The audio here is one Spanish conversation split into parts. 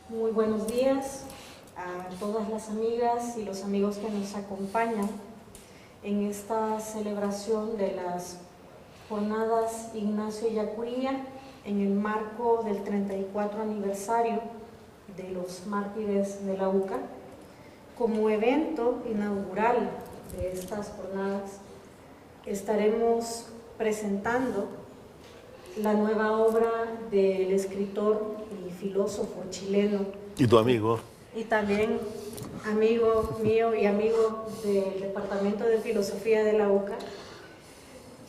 Muy buenos días a todas las amigas y los amigos que nos acompañan en esta celebración de las Jornadas Ignacio Ellacuría en el marco del 34 aniversario de los mártires de la UCA. Como evento inaugural de estas jornadas estaremos presentando la nueva obra del escritor y filósofo chileno. ¿Y tu amigo? Y también amigo mío y amigo del Departamento de Filosofía de la UCA,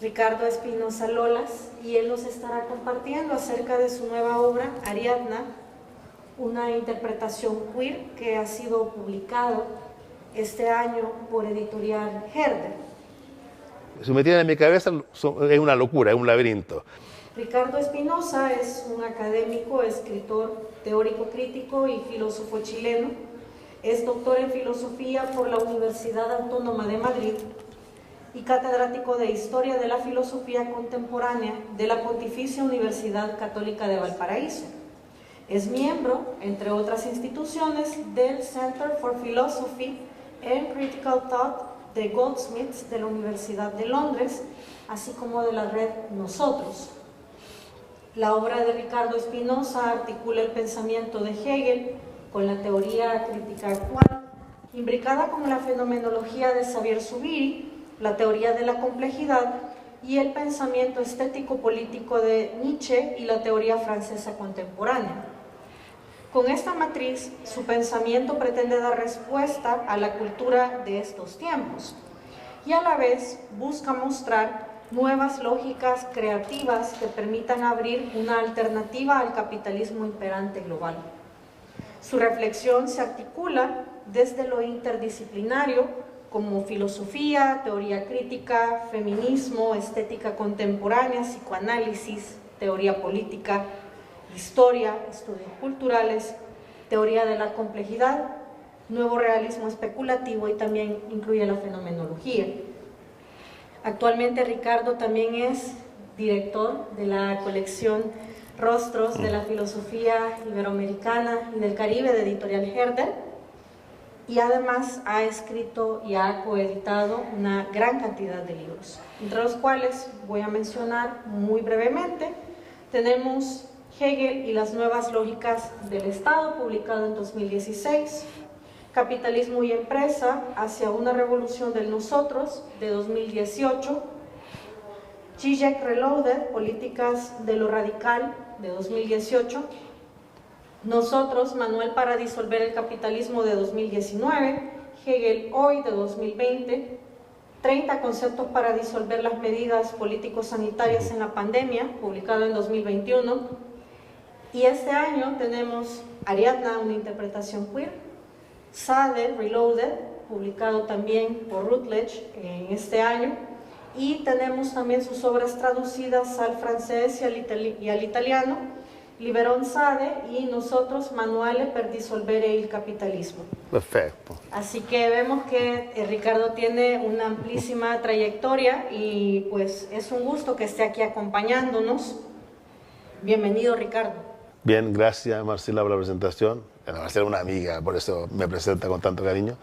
Ricardo Espinosa Lolas, y él nos estará compartiendo acerca de su nueva obra, Ariadna, una interpretación queer que ha sido publicado este año por Editorial Herder. Si me tiene en mi cabeza es una locura, es un laberinto. Ricardo Espinosa es un académico, escritor, teórico crítico y filósofo chileno. Es doctor en filosofía por la Universidad Autónoma de Madrid y catedrático de Historia de la Filosofía Contemporánea de la Pontificia Universidad Católica de Valparaíso. Es miembro, entre otras instituciones, del Center for Philosophy and Critical Thought de Goldsmiths de la Universidad de Londres, así como de la red Nosotros. La obra de Ricardo Espinosa articula el pensamiento de Hegel con la teoría crítica actual, imbricada con la fenomenología de Xavier Zubiri, la teoría de la complejidad y el pensamiento estético-político de Nietzsche y la teoría francesa contemporánea. Con esta matriz, su pensamiento pretende dar respuesta a la cultura de estos tiempos y a la vez busca mostrar nuevas lógicas creativas que permitan abrir una alternativa al capitalismo imperante global. Su reflexión se articula desde lo interdisciplinario, como filosofía, teoría crítica, feminismo, estética contemporánea, psicoanálisis, teoría política, historia, estudios culturales, teoría de la complejidad, nuevo realismo especulativo y también incluye la fenomenología. Actualmente Ricardo también es director de la colección Rostros de la Filosofía Iberoamericana y del Caribe de Editorial Herder, y además ha escrito y ha coeditado una gran cantidad de libros, entre los cuales voy a mencionar muy brevemente. Tenemos Hegel y las nuevas lógicas del Estado, publicado en 2016, Capitalismo y Empresa hacia una revolución del nosotros, de 2018, Zizek Reloaded, Políticas de lo Radical, de 2018, Nosotros, Manual para disolver el capitalismo, de 2019, Hegel hoy, de 2020, 30 conceptos para disolver las medidas político-sanitarias en la pandemia, publicado en 2021, y este año tenemos Ariadna, una interpretación queer, Sade, Reloaded, publicado también por Routledge en este año, y tenemos también sus obras traducidas al francés y al italiano, Liberón Sade y Nosotros, Manuale per dissolvere il capitalismo. Perfecto. Así que vemos que Ricardo tiene una amplísima trayectoria y pues es un gusto que esté aquí acompañándonos. Bienvenido, Ricardo. Bien, gracias Marcela por la presentación. Marcela es una amiga, por eso me presenta con tanto cariño.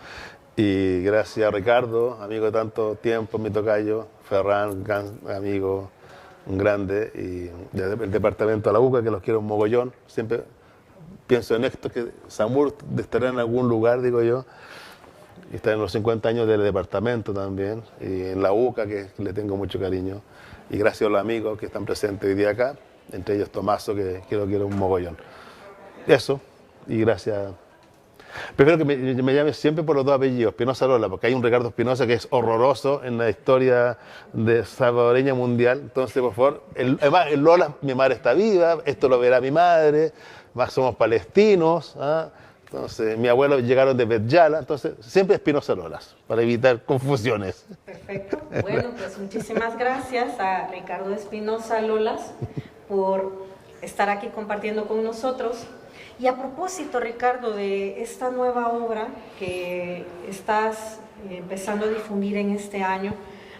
Y gracias a Ricardo, amigo de tanto tiempo, mi tocayo, Ferran, gran amigo, un grande, y del departamento de la UCA, que los quiero un mogollón. Siempre pienso en esto, que Samur estará en algún lugar, digo yo, y está en los 50 años del departamento también, y en la UCA, que le tengo mucho cariño. Y gracias a los amigos que están presentes hoy día acá, entre ellos Tomaso, que quiero un mogollón. Eso, y gracias. Prefiero que me llame siempre por los dos apellidos, Espinosa Lola, porque hay un Ricardo Espinosa que es horroroso en la historia de salvadoreña mundial. Entonces, por favor, además, el Lola, mi madre está viva, esto lo verá mi madre, más somos palestinos, ¿ah? Entonces, mi abuelo llegaron de Bet-Yala, entonces siempre Espinosa Lolas, para evitar confusiones. Perfecto. Bueno, pues muchísimas gracias a Ricardo Espinosa Lolas por estar aquí compartiendo con nosotros. Y a propósito, Ricardo, de esta nueva obra que estás empezando a difundir en este año,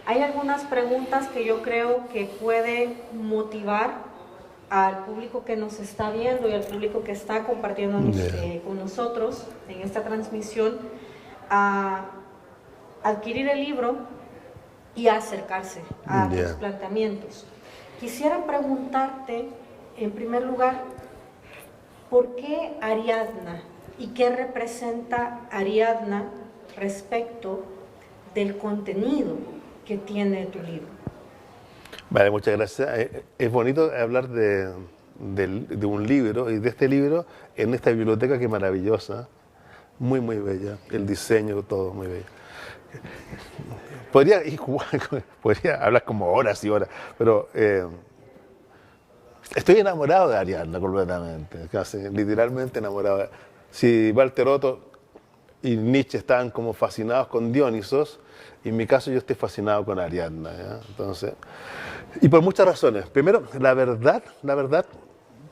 hay algunas preguntas que yo creo que puede motivar al público que nos está viendo y al público que está compartiendo con nosotros en esta transmisión a adquirir el libro y a acercarse a tus planteamientos. Quisiera preguntarte, en primer lugar, ¿por qué Ariadna y qué representa Ariadna respecto del contenido que tiene tu libro? Vale, muchas gracias. Es bonito hablar de un libro y de este libro en esta biblioteca que es maravillosa, muy, muy bella. El diseño, todo muy bello. Podría hablar como horas y horas, pero estoy enamorado de Ariadna completamente, casi literalmente enamorado. Si Walter Otto y Nietzsche estaban como fascinados con Dionisos, en mi caso yo estoy fascinado con Ariadna, ¿ya? Entonces, y por muchas razones. Primero, la verdad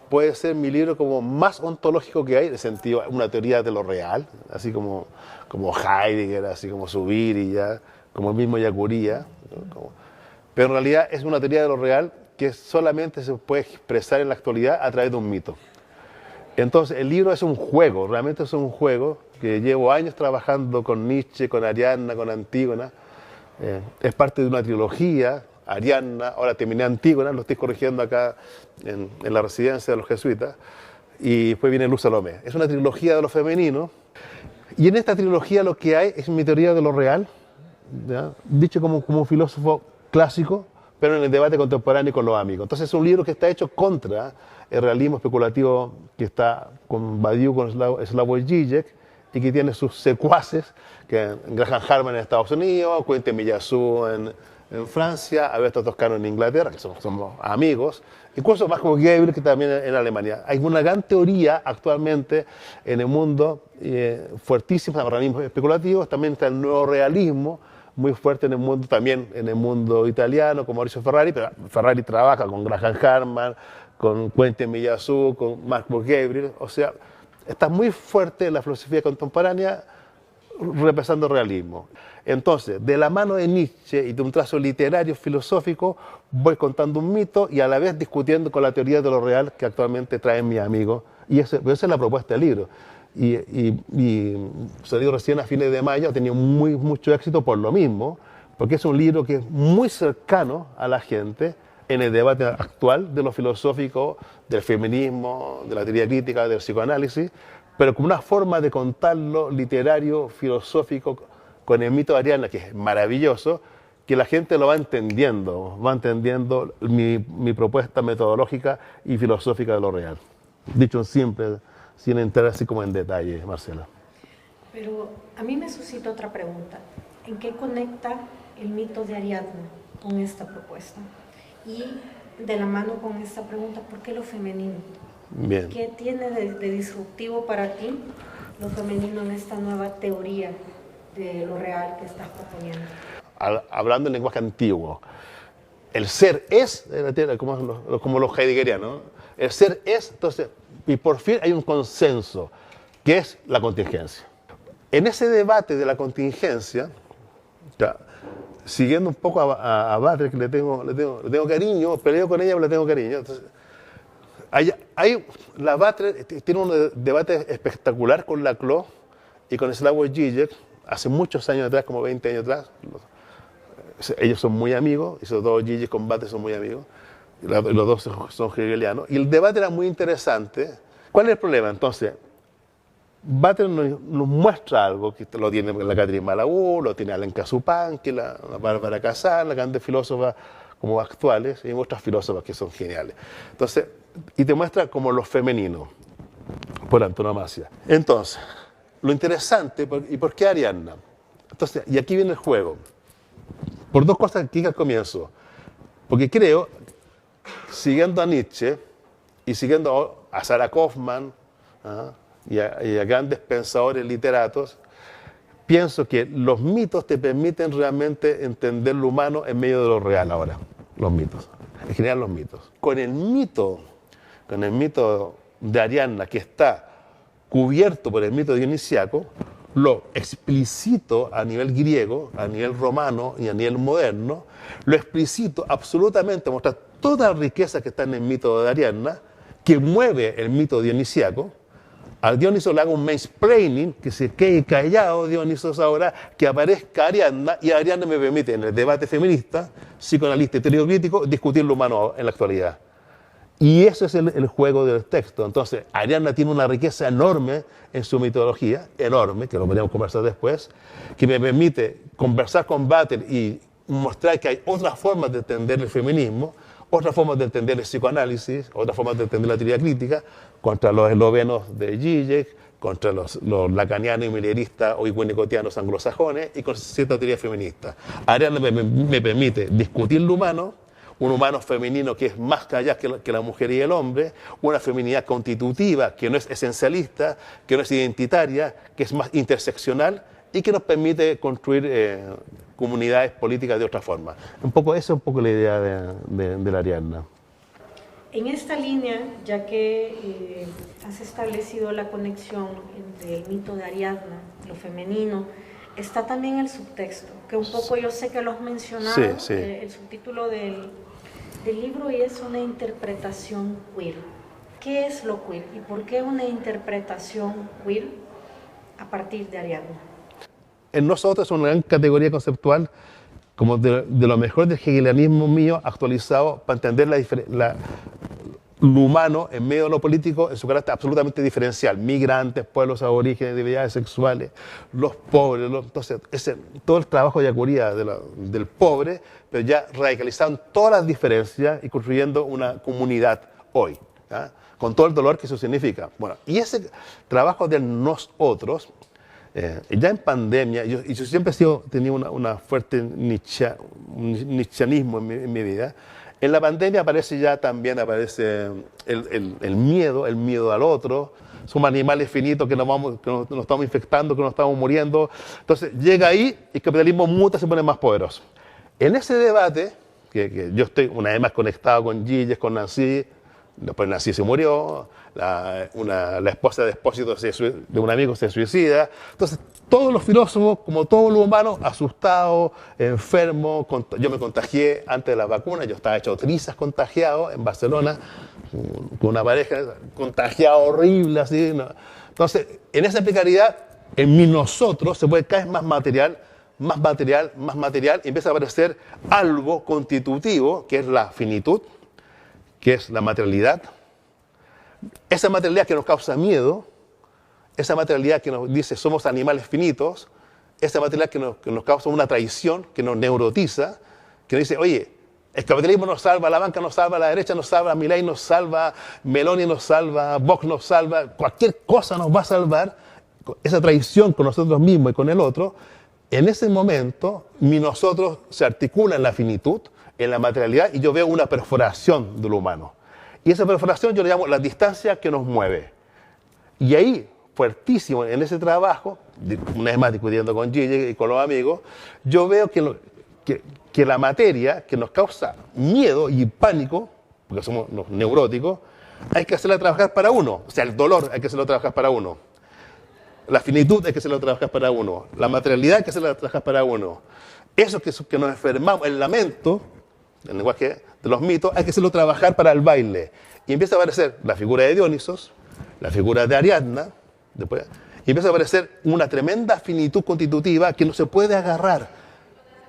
puede ser mi libro como más ontológico que hay, en el sentido, una teoría de lo real, así como Heidegger, así como Zubiri, ya, como el mismo Yacuría, ¿no? Pero en realidad es una teoría de lo real que solamente se puede expresar en la actualidad a través de un mito. Entonces, el libro es un juego, realmente es un juego que llevo años trabajando con Nietzsche, con Ariadna, con Antígona. Es parte de una trilogía, Ariadna, ahora terminé Antígona, lo estoy corrigiendo acá en la residencia de los jesuitas, y después viene Luz Salomé. Es una trilogía de lo femenino, y en esta trilogía lo que hay es mi teoría de lo real, ¿ya? Dicho como un filósofo clásico, pero en el debate contemporáneo con los amigos. Entonces es un libro que está hecho contra el realismo especulativo que está con Badiou, con Slavoj Žižek, y que tiene sus secuaces, que Graham Harman en Estados Unidos, Quentin Millazou en Francia, Alberto Toscano en Inglaterra, que somos amigos, incluso más como Gabriel, que también en Alemania. Hay una gran teoría actualmente en el mundo, fuertísima, de realismos especulativos, también está el nuevo realismo, muy fuerte en el mundo, también en el mundo italiano, con Maurizio Ferrari, pero Ferrari trabaja con Graham Harman, con Quentin Millazou, con Marco Gabriel, o sea, está muy fuerte la filosofía contemporánea represando realismo. Entonces, de la mano de Nietzsche y de un trazo literario, filosófico, voy contando un mito y a la vez discutiendo con la teoría de lo real que actualmente traen mis amigos. Y esa es la propuesta del libro. Y salió recién a fines de mayo, ha tenido mucho éxito por lo mismo, porque es un libro que es muy cercano a la gente en el debate actual de lo filosófico, del feminismo, de la teoría crítica, del psicoanálisis, pero como una forma de contarlo literario, filosófico, con el mito de Ariadna, que es maravilloso, que la gente lo va entendiendo mi propuesta metodológica y filosófica de lo real. Dicho siempre, sin entrar así como en detalle, Marcela. Pero a mí me suscita otra pregunta. ¿En qué conecta el mito de Ariadna con esta propuesta? Y de la mano con esta pregunta, ¿por qué lo femenino? Bien. ¿Qué tiene de disruptivo para ti lo femenino en esta nueva teoría de lo real que estás proponiendo? Hablando en lenguaje antiguo, el ser es, como los heideggerianos, el ser es, entonces, y por fin hay un consenso, que es la contingencia. En ese debate de la contingencia, ya, siguiendo un poco a Butler, que le tengo cariño, peleo con ella, pero le tengo cariño. Entonces, la Butler tiene un debate espectacular con Laclau y con Slavoj Žižek, hace muchos años atrás, como 20 años atrás. Ellos son muy amigos, y sobre todo Žižek con Butler son muy amigos, y los dos son hegelianos, y el debate era muy interesante. ¿Cuál es el problema? Entonces, Butler nos muestra algo que lo tiene la Catherine Malabou, lo tiene Alain Cazupán, que la Bárbara Casán, las grandes filósofas como actuales, y otras filósofas que son geniales. Entonces, y te muestra como lo femenino, por antonomasia. Entonces, lo interesante, ¿y por qué Ariadna? Entonces, y aquí viene el juego. Por dos cosas que dije al comienzo. Porque creo, siguiendo a Nietzsche y siguiendo a Sarah Kaufman, y a grandes pensadores literatos, pienso que los mitos te permiten realmente entender lo humano en medio de lo real ahora, los mitos, en general los mitos. Con el mito de Ariadna, que está cubierto por el mito dionisiaco, lo explícito a nivel griego, a nivel romano y a nivel moderno, lo explícito absolutamente, toda la riqueza que está en el mito de Ariadna, que mueve el mito dionisiaco. A Dioniso le haga un mansplaining, que se quede callado Dionisos ahora, que aparezca Ariadna, y Ariadna me permite, en el debate feminista, psicoanalista y teoría-crítico, discutir lo humano en la actualidad. Y eso es el juego del texto. Entonces, Ariadna tiene una riqueza enorme en su mitología, enorme, que lo podríamos conversar después, que me permite conversar con Butler y mostrar que hay otras formas de entender el feminismo, otras formas de entender el psicoanálisis, otras formas de entender la teoría crítica, contra los eslovenos de Zizek, contra los lacanianos y milleristas o winnicottianos anglosajones y con cierta teoría feminista. Ariadna me permite discutir lo humano, un humano femenino que es más allá que la mujer y el hombre, una feminidad constitutiva que no es esencialista, que no es identitaria, que es más interseccional y que nos permite construir comunidades políticas de otra forma. Esa es un poco la idea de la Ariadna. En esta línea, ya que has establecido la conexión entre el mito de Ariadna, lo femenino, está también el subtexto, que un poco yo sé que lo has mencionado, sí, sí. El subtítulo del libro, y es una interpretación queer. ¿Qué es lo queer y por qué una interpretación queer a partir de Ariadna? En nosotros es una gran categoría conceptual, como de lo mejor del hegelianismo mío actualizado para entender lo humano en medio de lo político en su carácter absolutamente diferencial. Migrantes, pueblos aborígenes, diversidades sexuales, los pobres. Entonces, todo el trabajo de Yacuría del pobre, pero ya radicalizado en todas las diferencias y construyendo una comunidad hoy, ¿ya? Con todo el dolor que eso significa. Bueno, y ese trabajo de nosotros, ya en pandemia, yo siempre tenía una fuerte nietzscheanismo en mi vida. En la pandemia aparece el miedo al otro. Somos animales finitos que nos estamos infectando, que nos estamos muriendo. Entonces llega ahí y el capitalismo muta, se pone más poderoso. En ese debate, que yo estoy una vez más conectado con Gilles, con Nancy, después Nancy se murió, la esposa de Espósito de un amigo se suicida. Entonces, todos los filósofos, como todos los humanos, asustados, enfermos. Yo me contagié antes de la vacuna, yo estaba hecho trizas contagiado en Barcelona, con una pareja contagiada horrible, así, ¿no? Entonces, en esa precariedad, en nosotros se puede caer más material, y empieza a aparecer algo constitutivo, que es la finitud, que es la materialidad. Esa materialidad que nos causa miedo, esa materialidad que nos dice somos animales finitos, esa materialidad que nos causa una traición, que nos neurotiza, que nos dice, oye, el capitalismo nos salva, la banca nos salva, la derecha nos salva, Milei nos salva, Meloni nos salva, Vox nos salva, cualquier cosa nos va a salvar. Esa traición con nosotros mismos y con el otro, en ese momento mi nosotros se articula en la finitud, en la materialidad, y yo veo una perforación de lo humano. Y esa perforación yo le llamo la distancia que nos mueve. Y ahí, fuertísimo en ese trabajo, una vez más discutiendo con Gigi y con los amigos, yo veo que la materia que nos causa miedo y pánico, porque somos neuróticos, hay que hacerla trabajar para uno. O sea, el dolor hay que hacerlo trabajar para uno. La finitud hay que hacerlo trabajar para uno. La materialidad hay que hacerla trabajar para uno. Eso que nos enfermamos, el lamento, el lenguaje de los mitos, hay que hacerlo trabajar para el baile. Y empieza a aparecer la figura de Dionisos, la figura de Ariadna, después, y empieza a aparecer una tremenda finitud constitutiva que no se puede agarrar.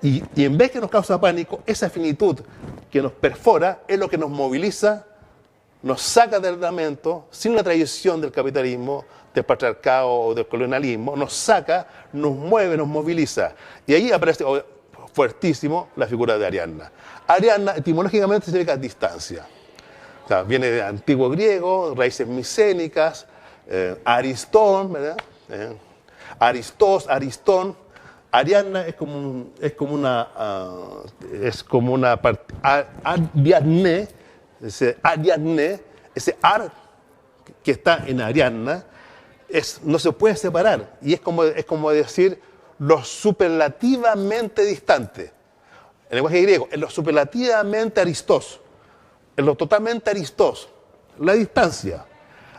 Y en vez que nos causa pánico, esa finitud que nos perfora es lo que nos moviliza, nos saca del lamento, sin la tradición del capitalismo, del patriarcado o del colonialismo, nos saca, nos mueve, nos moviliza. Y ahí aparece fuertísimo la figura de Ariadna. Ariadna etimológicamente significa distancia. O sea, viene de antiguo griego, raíces micénicas, Aristón, ¿verdad? Aristón. Ariadna es como una Ariadne, ese ar que está en Ariadna, no se puede separar. Y es como decir lo superlativamente distante. En el lenguaje griego, es lo superlativamente aristós, es lo totalmente aristós, la distancia.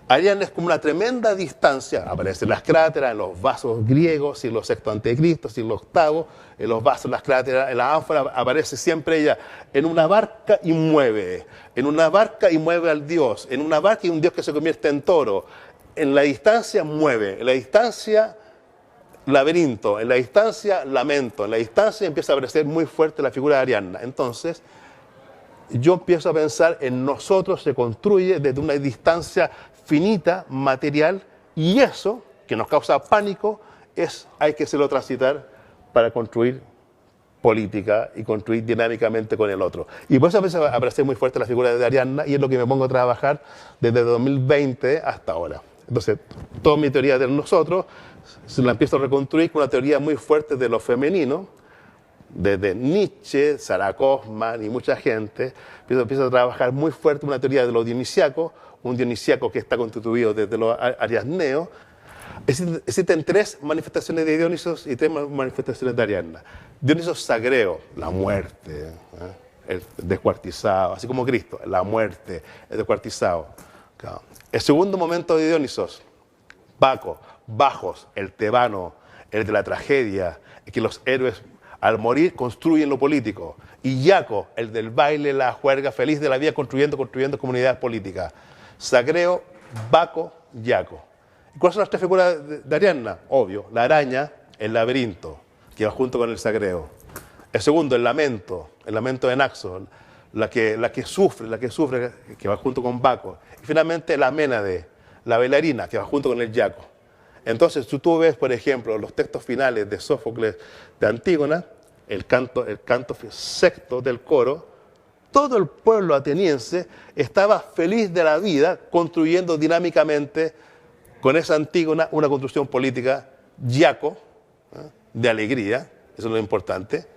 Ariadna es como una tremenda distancia, aparecen las cráteras en los vasos griegos, siglo VI a.C., siglo VIII, en los vasos, las cráteras, en la ánfora, aparece siempre ella en una barca y mueve, en una barca y mueve al Dios, en una barca y un Dios que se convierte en toro, en la distancia mueve, en la distancia laberinto, en la distancia lamento, en la distancia empieza a aparecer muy fuerte la figura de Ariadna. Entonces, yo empiezo a pensar en nosotros, se construye desde una distancia finita, material, y eso, que nos causa pánico, hay que hacerlo transitar para construir política y construir dinámicamente con el otro. Y por eso empieza a aparecer muy fuerte la figura de Ariadna, y es lo que me pongo a trabajar desde 2020 hasta ahora. Entonces, toda mi teoría de nosotros se la empiezo a reconstruir con una teoría muy fuerte de lo femenino, desde Nietzsche, Sarah Kaufman y mucha gente. Empiezo a trabajar muy fuerte una teoría de lo dionisiaco, un dionisiaco que está constituido desde los ariadneos. Existen tres manifestaciones de Dionisos y tres manifestaciones de Ariadna. Dionisos sagreo, la muerte, el descuartizado, así como Cristo, la muerte, el descuartizado. Claro. El segundo momento de Dionisos, Baco, Bajos, el tebano, el de la tragedia, que los héroes al morir construyen lo político. Y Yaco, el del baile, la juerga, feliz de la vida, construyendo comunidades políticas. Sagreo, Baco, Yaco. ¿Y cuáles son las tres figuras de Ariadna? Obvio, la araña, el laberinto, que va junto con el sagreo. El segundo, el lamento de Naxo, la que sufre, que va junto con Baco. Y finalmente la Ménade, la bailarina, que va junto con el Yaco. Entonces, tú ves, por ejemplo, los textos finales de Sófocles, de Antígona, el canto sexto del coro, todo el pueblo ateniense estaba feliz de la vida construyendo dinámicamente con esa Antígona una construcción política Yaco, de alegría, eso es lo importante,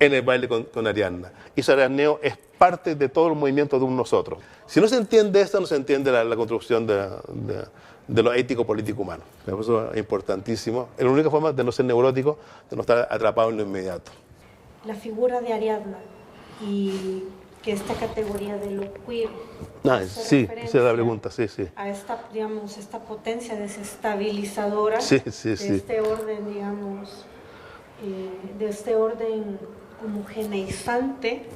en el baile con Ariadna. Y ese ariadneo es parte de todo el movimiento de un nosotros. Si no se entiende esto, no se entiende la construcción de lo ético político humano. Eso es importantísimo. Es la única forma de no ser neurótico, de no estar atrapado en lo inmediato. La figura de Ariadna y que esta categoría de lo queer. Sí, esa es la pregunta, sí. A esta, digamos, esta potencia desestabilizadora sí. Este orden, digamos, de este orden homogeneizante,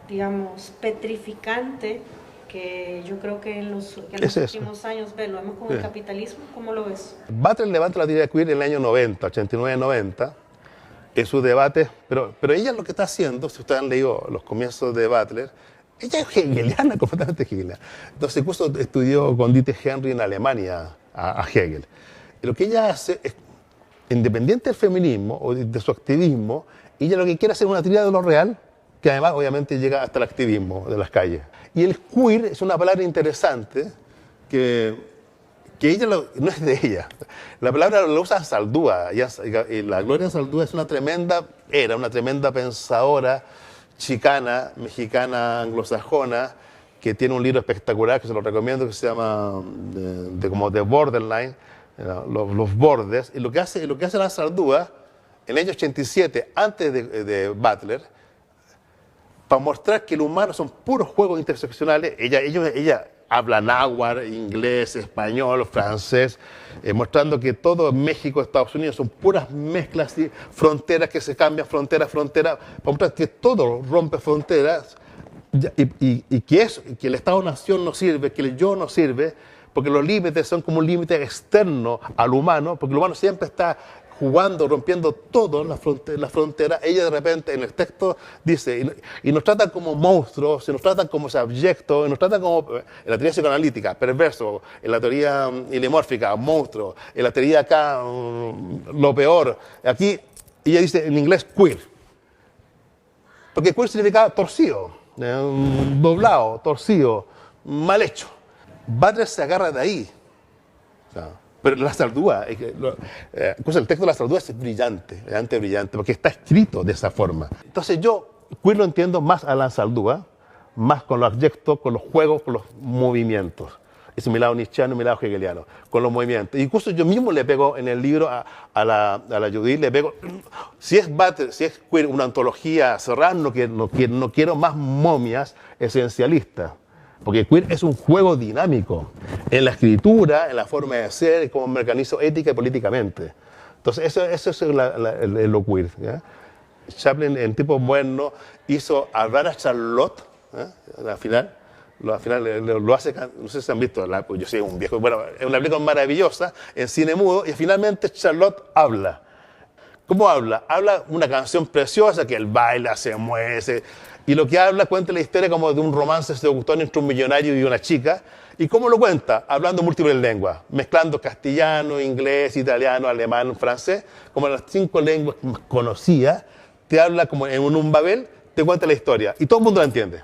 digamos, petrificante, que yo creo que en los últimos años, lo vemos con el capitalismo. ¿Cómo lo ves? Butler levanta la teoría queer en el año 90, 89-90, en sus debates, pero ella lo que está haciendo, si ustedes han leído los comienzos de Butler, ella es hegeliana, completamente hegeliana. Entonces, incluso estudió con Dietrich Henry en Alemania a Hegel. Y lo que ella hace es, independiente del feminismo o de su activismo, ella lo que quiere hacer es una teoría de lo real, que además obviamente llega hasta el activismo de las calles. Y el queer es una palabra interesante que ella no es de ella. La palabra la usa Saldúa, y la Gloria Saldúa es una tremenda pensadora chicana, mexicana, anglosajona, que tiene un libro espectacular que se lo recomiendo, que se llama como The Borderline, los bordes. Y lo que hace la Saldúa en el año 87, antes de Butler, para mostrar que el humano son puros juegos interseccionales. Ella habla náhuatl, inglés, español, francés, mostrando que todo México, Estados Unidos son puras mezclas y fronteras que se cambian, frontera, para mostrar que todo rompe fronteras y que el Estado-Nación no sirve, que el yo no sirve, porque los límites son como un límite externo al humano, porque el humano siempre está jugando, rompiendo todo la frontera. Ella de repente en el texto dice, y nos tratan como monstruos, se nos tratan como abyectos, nos tratan como, en la teoría psicoanalítica, perverso, en la teoría ilemórfica, monstruo, en la teoría acá, lo peor. Aquí ella dice en inglés queer, porque queer significa torcido, doblado, torcido, mal hecho. Butler se agarra de ahí. Pero la Saldúa, incluso el texto de la Saldúa es brillante, porque está escrito de esa forma. Entonces yo queer lo entiendo más a la Saldúa, más con los abyectos, con los juegos, con los movimientos. Ese es mi lado nietzscheano y mi lado hegeliano, con los movimientos. Incluso yo mismo le pego en el libro a la Judith, le pego, si es Butler, si es queer, una antología cerrada, no quiero más momias esencialistas. Porque queer es un juego dinámico en la escritura, en la forma de ser, como me organizo ética y políticamente. Entonces, eso es lo queer. ¿Ya? Chaplin, en Tipo Moderno, hizo hablar a Charlotte, al final lo hace, no sé si han visto, yo soy un viejo, bueno, es una película maravillosa, en cine mudo, y finalmente Charlotte habla. ¿Cómo habla? Habla una canción preciosa que él baila, se mueve, y lo que habla cuenta la historia como de un romance seductor entre un millonario y una chica. ¿Y cómo lo cuenta? Hablando múltiples lenguas, mezclando castellano, inglés, italiano, alemán, francés, como las 5 lenguas que conocía, te habla como en un Babel, te cuenta la historia, y todo el mundo la entiende.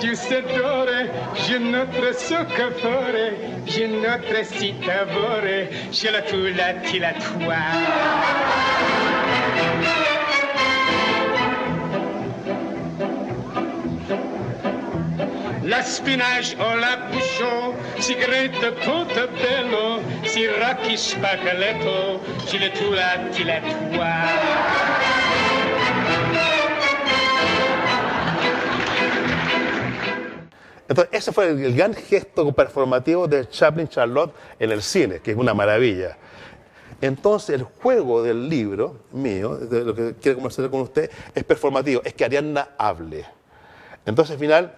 Tu sedore, je notre soccafore, je notre citavore, je la tu la ti la toi. La spinach o la bouchon, cigarette Portobello, si Rocky Spaghetto, je la tu la ti la toi. Entonces, ese fue el gran gesto performativo de Chaplin Charlotte en el cine, que es una maravilla. Entonces, el juego del libro mío, de lo que quiero conversar con usted, es performativo, es que Arianna hable. Entonces, al final,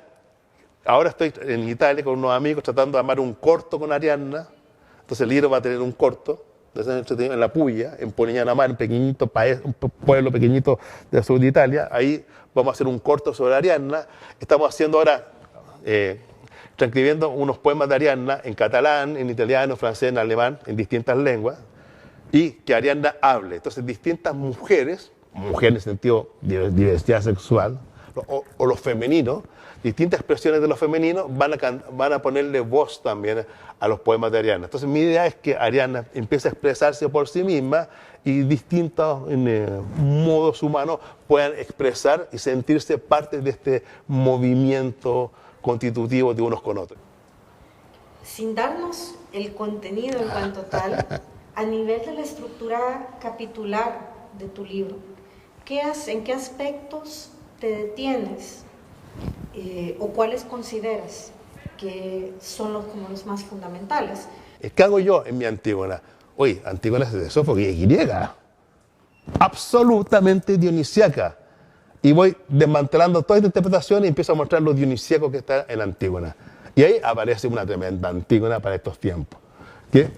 ahora estoy en Italia con unos amigos tratando de armar un corto con Arianna. Entonces, el libro va a tener un corto, en La Puglia, en Polignano a Mar, un pequeñito país, un pueblo pequeñito del sur de Italia. Ahí vamos a hacer un corto sobre Arianna. Estamos haciendo ahora... transcribiendo unos poemas de Arianna en catalán, en italiano, francés, en alemán, en distintas lenguas, y que Arianna hable. Entonces, distintas mujeres en el sentido de diversidad sexual, o lo femenino, distintas expresiones de lo femenino van a ponerle voz también a los poemas de Arianna. Entonces, mi idea es que Arianna empiece a expresarse por sí misma y distintos modos humanos puedan expresar y sentirse parte de este movimiento constitutivos de unos con otros. Sin darnos el contenido en cuanto tal, a nivel de la estructura capitular de tu libro, ¿en qué aspectos te detienes o cuáles consideras que son como los más fundamentales? ¿Qué hago yo en mi Antígona? Oye, Antígona es de Sófocles y es griega, absolutamente dionisiaca. Y voy desmantelando toda esta interpretación y empiezo a mostrar lo dionisíaco que está en Antígona. Y ahí aparece una tremenda Antígona para estos tiempos, que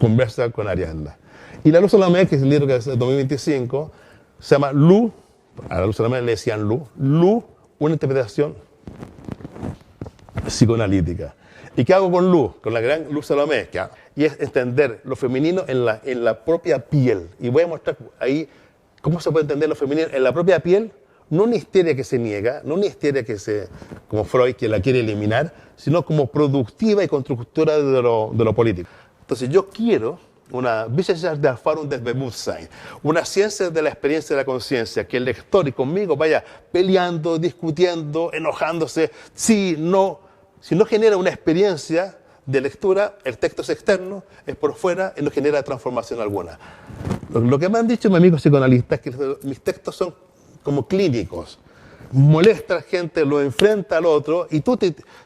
conversa con Arianna. Y La Luz Salomé, que es el libro que es de 2025, se llama Lu, a La Luz Salomé le decían Lu, una interpretación psicoanalítica. ¿Y qué hago con Lu? Con la gran Luz Salomé, y es entender lo femenino en la propia piel. Y voy a mostrar ahí cómo se puede entender lo femenino en la propia piel, no una histeria que se niega, no una histeria como Freud, que la quiere eliminar, sino como productiva y constructora de lo político. Entonces yo quiero una Wissenschaft der Erfahrung des Bewusstseins, una ciencia de la experiencia de la conciencia, que el lector y conmigo vaya peleando, discutiendo, enojándose. Si no genera una experiencia de lectura, el texto es externo, es por fuera y no genera transformación alguna. Lo que me han dicho mis amigos psicoanalistas es que mis textos son como clínicos. Molesta a la gente, lo enfrenta al otro, y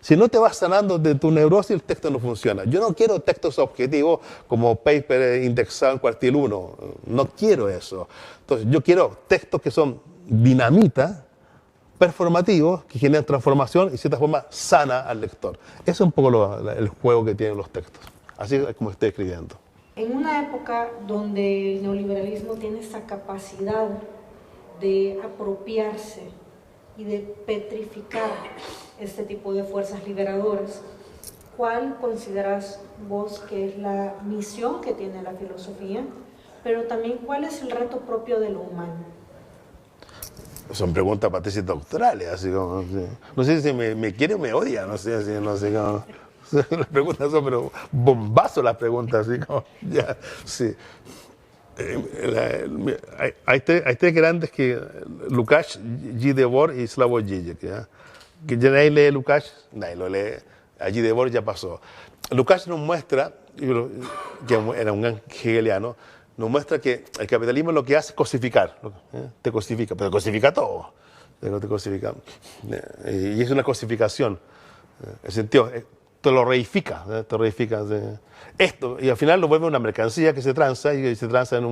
si no te vas sanando de tu neurosis, el texto no funciona. Yo no quiero textos objetivos como paper indexado en cuartil 1. No quiero eso. Entonces, yo quiero textos que son dinamita, performativos, que generan transformación y de cierta forma sana al lector. Eso es un poco el juego que tienen los textos. Así es como estoy escribiendo. En una época donde el neoliberalismo tiene esa capacidad de apropiarse y de petrificar este tipo de fuerzas liberadoras, ¿cuál consideras vos que es la misión que tiene la filosofía, pero también cuál es el reto propio de lo humano? Son preguntas para tesis doctorales, así como, no sé si me quiere o me odia, no sé cómo. Las preguntas son, pero bombazo las preguntas, así como, ya, sí. Hay tres grandes que Lukács, G. Debord y Slavoj Žižek, ¿ya? Que ya nadie lee Lukács, nadie lo lee, a G. Debord ya pasó. Lukács nos muestra, que era un gran hegeliano, nos muestra que el capitalismo lo que hace es cosificar, te cosifica, pero cosifica todo, te cosifica, y es una cosificación, en el sentido, te lo reifica, esto, y al final lo vuelve una mercancía que se transa, y se transa en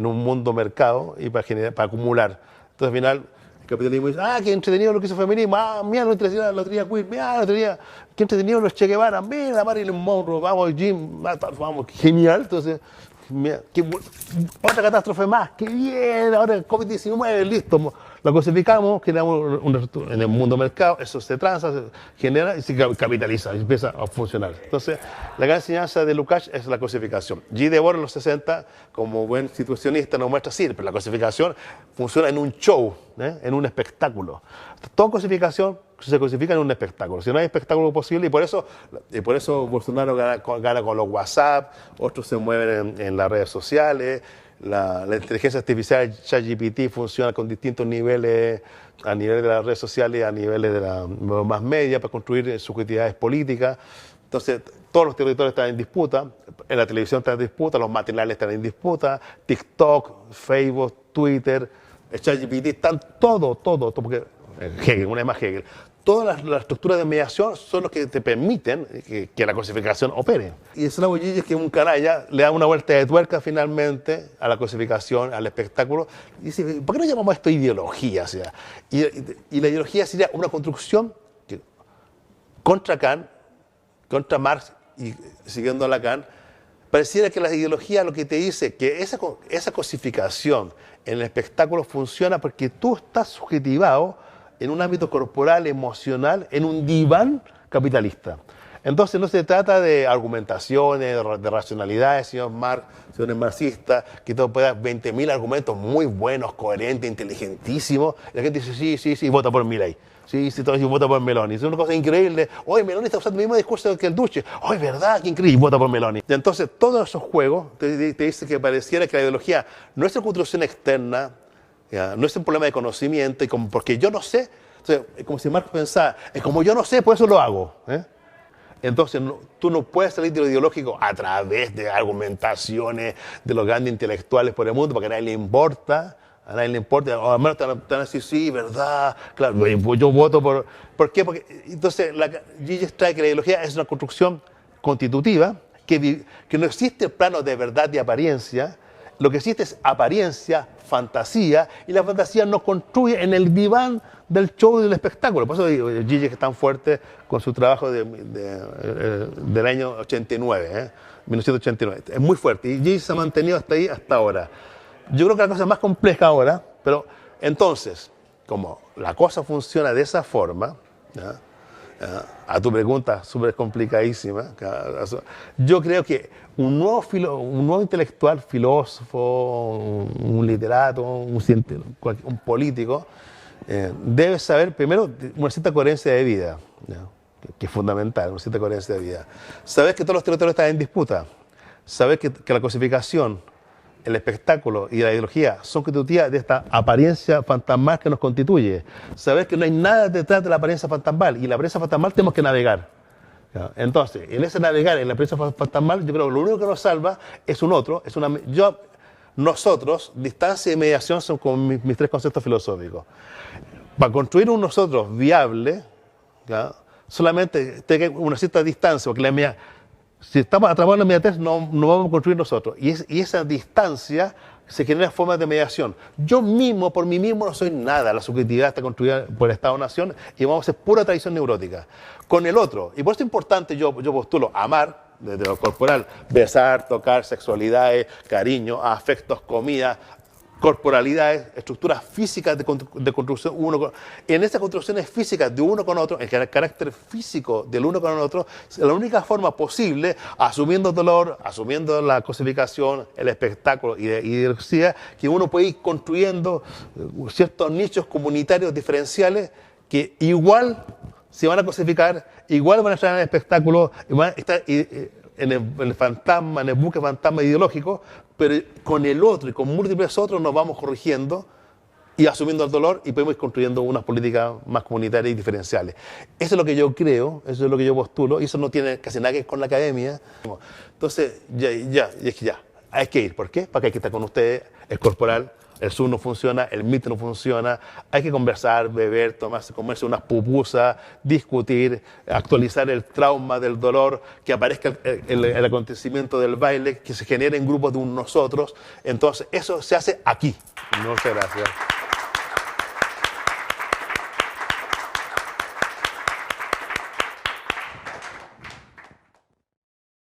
un mundo mercado y para acumular. Entonces al final el capitalismo dice, qué entretenido lo que hizo el feminismo, mira lo entretenido la lotería queer, mira qué entretenido los Che Guevara, mira Marilyn Monroe, vamos Jim, vamos, genial. Entonces, mira, otra catástrofe más, qué bien, ahora el COVID-19, listo, lo cosificamos, creamos en el mundo mercado, eso se transa, se genera y se capitaliza, y empieza a funcionar. Entonces, la gran enseñanza de Lukács es la cosificación. G. Debord en los 60, como buen situacionista, nos muestra así, pero la cosificación funciona en un show, en un espectáculo. Toda cosificación se cosifica en un espectáculo. Si no hay espectáculo posible, y por eso Bolsonaro gana con los WhatsApp, otros se mueven en las redes sociales. La inteligencia artificial ChatGPT funciona con distintos niveles, a nivel de las redes sociales, a niveles de la más media, para construir subjetividades políticas. Entonces, todos los territorios están en disputa, en la televisión están en disputa, los matinales están en disputa, TikTok, Facebook, Twitter, ChatGPT, están todo, porque Hegel, una vez más Hegel. Todas las estructuras de mediación son los que te permiten que la cosificación opere. Y Slavoj Žižek, que es un canalla, le da una vuelta de tuerca finalmente a la cosificación, al espectáculo. Y dice, ¿por qué no llamamos esto ideología? O sea, y la ideología sería una construcción que, contra Kant, contra Marx y siguiendo a Lacan, pareciera que la ideología lo que te dice que esa cosificación en el espectáculo funciona porque tú estás subjetivado en un ámbito corporal, emocional, en un diván capitalista. Entonces no se trata de argumentaciones, de racionalidades, señores marxistas, que todo pueda dar 20.000 argumentos muy buenos, coherentes, inteligentísimos. Y la gente dice, sí, vota por Milei. Sí, todo vota por Meloni. Es una cosa increíble. Hoy Meloni está usando el mismo discurso que el Duce. Hoy, ¿verdad? Qué increíble, vota por Meloni. Y entonces todos esos juegos te dicen que pareciera que la ideología no es una construcción externa, no es un problema de conocimiento, porque yo no sé, entonces, como si Marx pensara, es como yo no sé, por eso lo hago. Entonces tú no puedes salir de lo ideológico a través de argumentaciones de los grandes intelectuales por el mundo, porque a nadie le importa, o al menos te van a decir, sí, verdad, claro, yo voto por... ¿Por qué? Porque entonces Žižek trae que la ideología es una construcción constitutiva, que no existe el plano de verdad y apariencia. Lo que existe es apariencia, fantasía, y la fantasía nos construye en el diván del show y del espectáculo. Por eso digo, Žižek es tan fuerte con su trabajo del año 89, 1989. Es muy fuerte, y Žižek se ha mantenido hasta ahí, hasta ahora. Yo creo que la cosa es más compleja ahora, pero entonces, como la cosa funciona de esa forma, a tu pregunta súper complicadísima, yo creo que un nuevo intelectual, filósofo, un literato, un político, debe saber primero una cierta coherencia de vida, que es fundamental, una cierta coherencia de vida. Saber que todos los territorios están en disputa, saber que la cosificación, el espectáculo y la ideología son constitutivas de esta apariencia fantasmal que nos constituye. Saber que no hay nada detrás de la apariencia fantasmal, y la apariencia fantasmal tenemos que navegar. Entonces, en ese navegar, en la apariencia fantasmal, yo creo que lo único que nos salva es un otro, nosotros, distancia y mediación son como mis tres conceptos filosóficos. Para construir un nosotros viable, solamente tiene que una cierta distancia, porque si estamos atrapados en la inmediatez, no vamos a construir nosotros. Y esa distancia se genera formas de mediación. Yo mismo, por mí mismo, no soy nada. La subjetividad está construida por el Estado-Nación y vamos a ser pura tradición neurótica. Con el otro, y por eso es importante, yo postulo amar, desde lo corporal, besar, tocar, sexualidades, cariño, afectos, comida, corporalidades, estructuras físicas de construcción en estas construcciones físicas de uno con otro, el carácter físico del uno con el otro, la única forma posible, asumiendo dolor, asumiendo la cosificación, el espectáculo y ideología, que uno puede ir construyendo ciertos nichos comunitarios diferenciales que igual se van a cosificar, igual van a estar en el espectáculo, van a estar en el fantasma, en el buque fantasma ideológico, pero con el otro y con múltiples otros nos vamos corrigiendo y asumiendo el dolor y podemos ir construyendo unas políticas más comunitarias y diferenciales. Eso es lo que yo creo, eso es lo que yo postulo, y eso no tiene casi nada que ver con la academia. Entonces, ya, hay que ir. ¿Por qué? Porque hay que estar con ustedes, es corporal. El Zoom no funciona, el Meet no funciona, hay que conversar, beber, comerse unas pupusas, discutir, actualizar el trauma del dolor, que aparezca el acontecimiento del baile, que se genere en grupos de un nosotros. Entonces, eso se hace aquí. Muchas gracias.